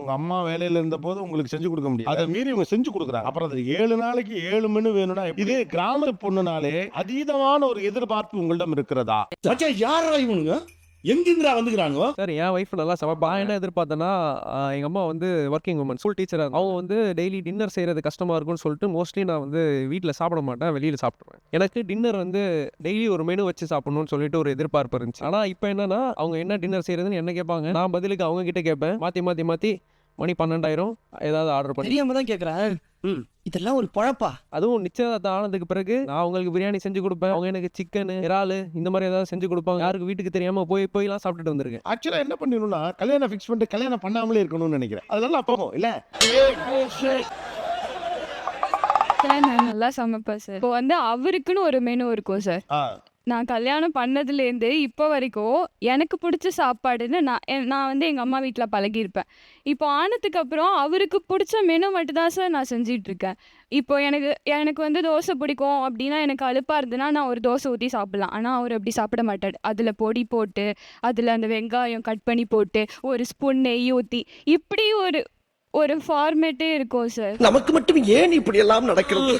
உங்க அம்மா வேலையில இருந்த போது உங்களுக்கு செஞ்சு கொடுக்க முடியும். அதை மீறி இவங்க செஞ்சு கொடுக்குறாங்க. அப்புறம் அது 7 நாளைக்கு 7 மெனு வேணும்னா இது கிராம பொண்ணுனாலே அதீதமான ஒரு எதிர்பார்ப்பு உங்களிடம் இருக்கிறதா? மச்சான் யாரா இவனுங்க எங்கிருந்துடா வந்துக்கிறானுங்க? சார் என் ஒய்ஃப் நல்லா சமைப்பா. நான் என்ன எதிர்பார்த்தேன்னா எங்கள் அம்மா வந்து ஒர்க்கிங் உமன், ஸ்கூல் டீச்சராக அவங்க வந்து டெய்லி டின்னர் செய்கிறது கஷ்டமாக இருக்கும்னு சொல்லிட்டு மோஸ்ட்லி நான் வந்து வீட்டில் சாப்பிட மாட்டேன், வெளியில் சாப்பிடுவேன். எனக்கு டின்னர் வந்து டெய்லி ஒரு மெனு வச்சு சாப்பிடணும்னு சொல்லிட்டு ஒரு எதிர்பார்ப்பு இருந்துச்சு. ஆனால் இப்போ என்னன்னா அவங்க என்ன டின்னர் செய்கிறதுன்னு என்ன கேட்பாங்க, நான் பதிலுக்கு அவங்க கிட்ட கேட்பேன். மாற்றி மணி 12 ஏதாவது ஆர்டர் பண்ணி. தெரியாம தான் கேட்குறேன். இதெல்லாம் ஒரு பழப்பா? அதுவும் நிச்சயதார்த்தம் ஆனதுக்கு பிறகு நான் அவங்களுக்கு பிரியாணி செஞ்சு கொடுப்பேன், அவங்க எனக்கு சிக்கனு, இறாலு இந்த மாதிரி ஏதாவது செஞ்சு கொடுப்பாங்க. யாருக்கு வீட்டுக்கு தெரியாமல் போய்லாம் சாப்பிட்டுட்டு வந்திருக்கேன். ஆக்சுவலா என்ன பண்ணிடணும்னா கல்யாணம் ஃபிக்ஸ் பண்ணிட்டு கல்யாணம் பண்ணாமலே இருக்கணும்னு நினைக்கிறேன். அது நல்லா போகும் இல்ல? நான் நல்லா சமைப்பேன் சார். இப்போ வந்து அவருக்குன்னு ஒரு மெனு இருக்கும் சார். நான் கல்யாணம் பண்ணதுலேருந்து இப்போ வரைக்கும் எனக்கு பிடிச்ச சாப்பாடுன்னு நான் வந்து எங்கள் அம்மா வீட்டில் பழகியிருப்பேன். இப்போ ஆனதுக்கு அப்புறம் அவருக்கு பிடிச்ச மெனு மட்டும் தான் சார் நான் செஞ்சிட்ருக்கேன். இப்போ எனக்கு வந்து தோசை பிடிக்கும் அப்படின்னா, எனக்கு அலுப்பாக இருந்ததுன்னா நான் ஒரு தோசை ஊற்றி சாப்பிட்லாம். ஆனால் அவர் அப்படி சாப்பிட மாட்டார். அதில் பொடி போட்டு, அதில் அந்த வெங்காயம் கட் பண்ணி போட்டு, ஒரு ஸ்பூன் நெய் ஊற்றி, இப்படி ஒரு ஃபார்மேட்டே இருக்கும் சார். நமக்கு மட்டும் ஏன் இப்படி எல்லாம் நடக்கிறது?